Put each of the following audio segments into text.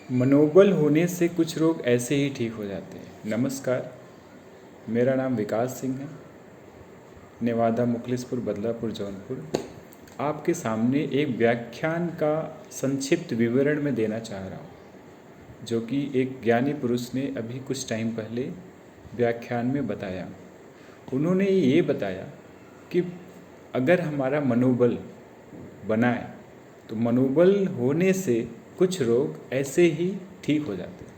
मनोबल होने से कुछ रोग ऐसे ही ठीक हो जाते हैं। नमस्कार, मेरा नाम विकास सिंह है, नेवादा मुखलिसपुर बदलापुर जौनपुर। आपके सामने एक व्याख्यान का संक्षिप्त विवरण मैं देना चाह रहा हूँ, जो कि एक ज्ञानी पुरुष ने अभी कुछ टाइम पहले व्याख्यान में बताया। उन्होंने ये बताया कि अगर हमारा मनोबल बनाए तो मनोबल होने से कुछ रोग ऐसे ही ठीक हो जाते हैं।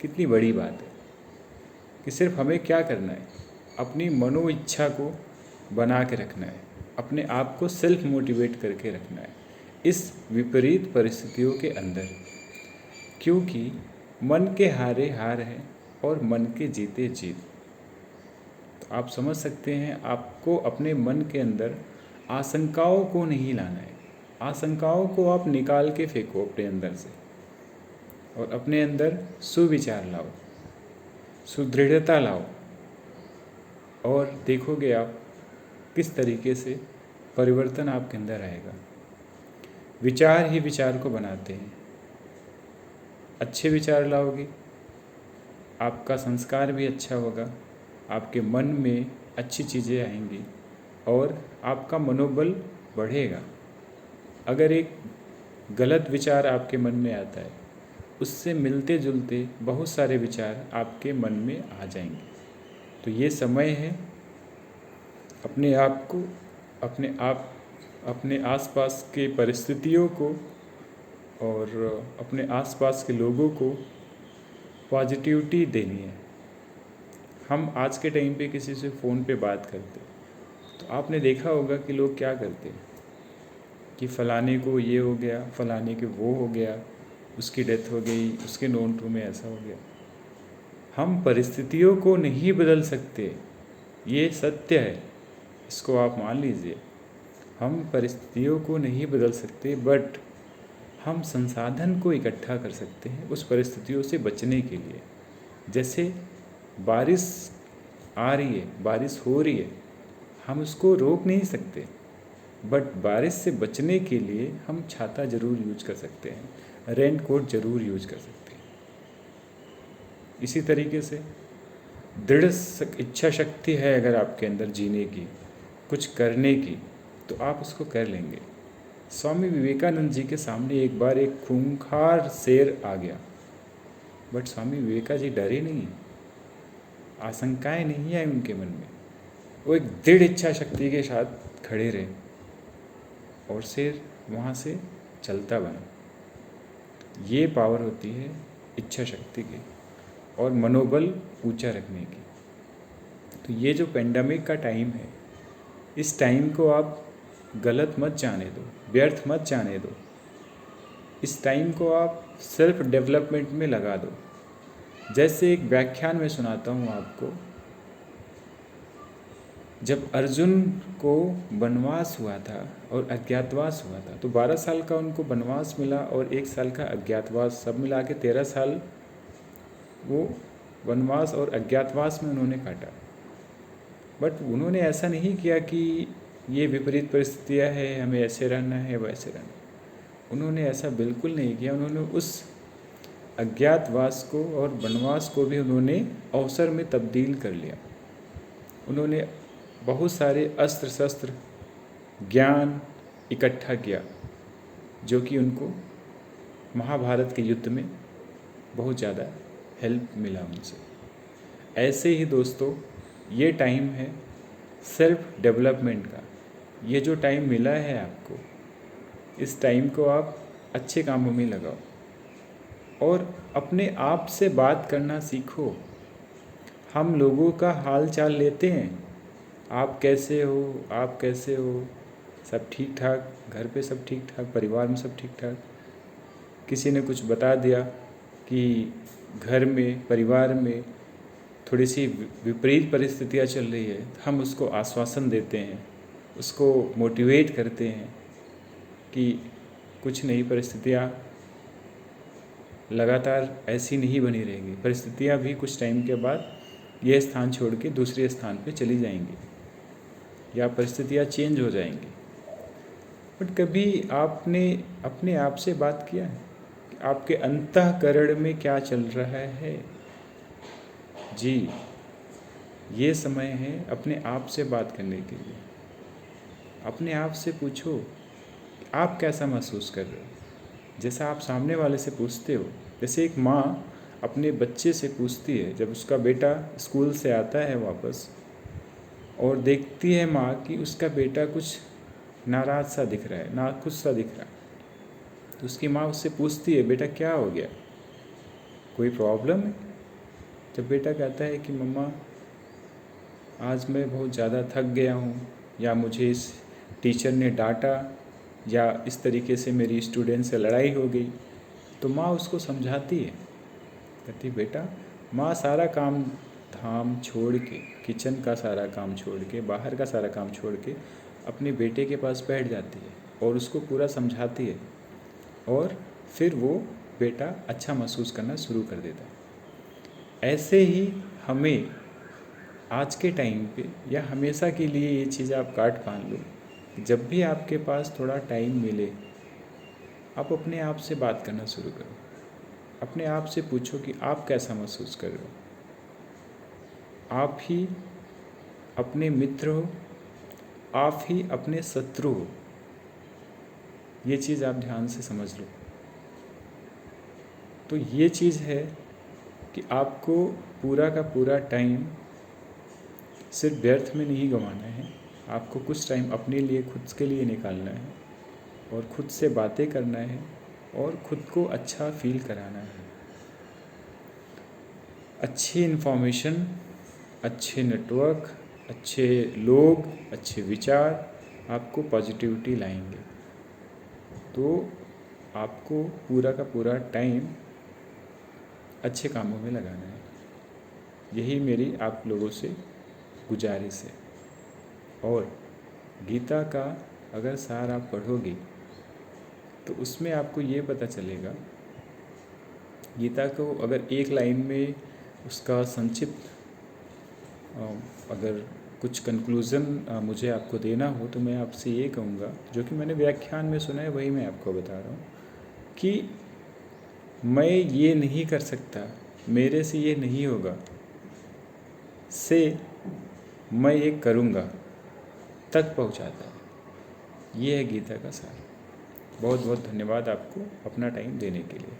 कितनी बड़ी बात है कि सिर्फ हमें क्या करना है, अपनी मनो इच्छा को बना के रखना है, अपने आप को सेल्फ मोटिवेट करके रखना है इस विपरीत परिस्थितियों के अंदर, क्योंकि मन के हारे हार है और मन के जीते जीत। तो आप समझ सकते हैं, आपको अपने मन के अंदर आशंकाओं को नहीं लाना है। आशंकाओं को आप निकाल के फेंको अपने अंदर से और अपने अंदर सुविचार लाओ, सुदृढ़ता लाओ, और देखोगे आप किस तरीके से परिवर्तन आपके अंदर आएगा। विचार ही विचार को बनाते हैं। अच्छे विचार लाओगे, आपका संस्कार भी अच्छा होगा, आपके मन में अच्छी चीज़ें आएंगी और आपका मनोबल बढ़ेगा। अगर एक गलत विचार आपके मन में आता है, उससे मिलते जुलते बहुत सारे विचार आपके मन में आ जाएंगे। तो ये समय है अपने आप को, अपने आसपास के परिस्थितियों को और अपने आसपास के लोगों को पॉजिटिविटी देनी है। हम आज के टाइम पे किसी से फ़ोन पे बात करते तो आपने देखा होगा कि लोग क्या करते हैं कि फ़लाने को ये हो गया, फ़लाने के वो हो गया, उसकी डेथ हो गई, उसके नोन टू में ऐसा हो गया। हम परिस्थितियों को नहीं बदल सकते, ये सत्य है, इसको आप मान लीजिए। हम परिस्थितियों को नहीं बदल सकते, बट हम संसाधन को इकट्ठा कर सकते हैं उस परिस्थितियों से बचने के लिए। जैसे बारिश आ रही है, बारिश हो रही है, हम उसको रोक नहीं सकते, बट बारिश से बचने के लिए हम छाता ज़रूर यूज कर सकते हैं, रेन कोट ज़रूर यूज कर सकते हैं। इसी तरीके से दृढ़ इच्छा शक्ति है अगर आपके अंदर जीने की, कुछ करने की, तो आप उसको कर लेंगे। स्वामी विवेकानंद जी के सामने एक बार एक खूंखार शेर आ गया, बट स्वामी विवेका जी डरे नहीं, आशंकाएं नहीं आई उनके मन में। वो एक दृढ़ इच्छा शक्ति के साथ खड़े रहे और शेर वहाँ से चलता बना। ये पावर होती है इच्छा शक्ति की और मनोबल ऊंचा रखने की। तो ये जो पेंडेमिक का टाइम है, इस टाइम को आप गलत मत जाने दो, व्यर्थ मत जाने दो। इस टाइम को आप सेल्फ डेवलपमेंट में लगा दो। जैसे एक व्याख्यान में सुनाता हूँ आपको, जब अर्जुन को वनवास हुआ था और अज्ञातवास हुआ था, तो 12 साल का उनको वनवास मिला और 1 साल का अज्ञातवास, सब मिला के 13 साल वो वनवास और अज्ञातवास में उन्होंने काटा। बट उन्होंने ऐसा नहीं किया कि ये विपरीत परिस्थितियाँ हैं, हमें ऐसे रहना है वैसे रहना। उन्होंने ऐसा बिल्कुल नहीं किया। उन्होंने उस अज्ञातवास को और वनवास को भी उन्होंने अवसर में तब्दील कर लिया। उन्होंने बहुत सारे अस्त्र शस्त्र ज्ञान इकट्ठा किया, जो कि उनको महाभारत के युद्ध में बहुत ज़्यादा हेल्प मिला उनसे। ऐसे ही दोस्तों, ये टाइम है सेल्फ डेवलपमेंट का। ये जो टाइम मिला है आपको, इस टाइम को आप अच्छे कामों में लगाओ और अपने आप से बात करना सीखो। हम लोगों का हाल चाल लेते हैं, आप कैसे हो, आप कैसे हो, सब ठीक ठाक, घर पे सब ठीक ठाक, परिवार में सब ठीक ठाक। किसी ने कुछ बता दिया कि घर में, परिवार में थोड़ी सी विपरीत परिस्थितियाँ चल रही है, हम उसको आश्वासन देते हैं, उसको मोटिवेट करते हैं कि कुछ नहीं, परिस्थितियाँ लगातार ऐसी नहीं बनी रहेंगी, परिस्थितियाँ भी कुछ टाइम के बाद यह स्थान छोड़ के दूसरे स्थान पे चली जाएंगी या परिस्थितियाँ चेंज हो जाएंगी। बट कभी आपने अपने आप से बात किया है कि आपके अंतःकरण में क्या चल रहा है। जी, ये समय है अपने आप से बात करने के लिए। अपने आप से पूछो आप कैसा महसूस कर रहे हो। जैसा आप सामने वाले से पूछते हो, जैसे एक माँ अपने बच्चे से पूछती है जब उसका बेटा स्कूल से आता है वापस, और देखती है माँ कि उसका बेटा कुछ नाराज़ सा दिख रहा है, नाखुश सा दिख रहा है, तो उसकी माँ उससे पूछती है बेटा क्या हो गया, कोई प्रॉब्लम है। जब बेटा कहता है कि मम्मा आज मैं बहुत ज़्यादा थक गया हूँ, या मुझे इस टीचर ने डांटा, या इस तरीके से मेरी स्टूडेंट से लड़ाई हो गई, तो माँ उसको समझाती है, कहती बेटा माँ सारा काम धाम छोड़ के, किचन का सारा काम छोड़ के, बाहर का सारा काम छोड़ के अपने बेटे के पास बैठ जाती है और उसको पूरा समझाती है, और फिर वो बेटा अच्छा महसूस करना शुरू कर देता है। ऐसे ही हमें आज के टाइम पे, या हमेशा के लिए ये चीज़ आप काट बांध लो, जब भी आपके पास थोड़ा टाइम मिले आप अपने आप से बात करना शुरू करो। अपने आप से पूछो कि आप कैसा महसूस कर रहे हो। आप ही अपने मित्र हो, आप ही अपने शत्रु हो। ये चीज़ आप ध्यान से समझ लो। तो ये चीज़ है कि आपको पूरा का पूरा टाइम सिर्फ व्यर्थ में नहीं गंवाना है। आपको कुछ टाइम अपने लिए, खुद के लिए निकालना है, और खुद से बातें करना है, और खुद को अच्छा फील कराना है। अच्छी इन्फॉर्मेशन, अच्छे नेटवर्क, अच्छे लोग, अच्छे विचार आपको पॉजिटिविटी लाएंगे। तो आपको पूरा का पूरा टाइम अच्छे कामों में लगाना है। यही मेरी आप लोगों से गुजारिश है। और गीता का अगर सार आप पढ़ोगे तो उसमें आपको ये पता चलेगा, गीता को अगर एक लाइन में उसका संक्षिप्त अगर कुछ कंक्लूज़न मुझे आपको देना हो, तो मैं आपसे ये कहूँगा, जो कि मैंने व्याख्यान में सुना है वही मैं आपको बता रहा हूँ, कि मैं ये नहीं कर सकता, मेरे से ये नहीं होगा, से मैं ये करूँगा तक पहुँचाता है। ये है गीता का सार। बहुत बहुत धन्यवाद आपको अपना टाइम देने के लिए।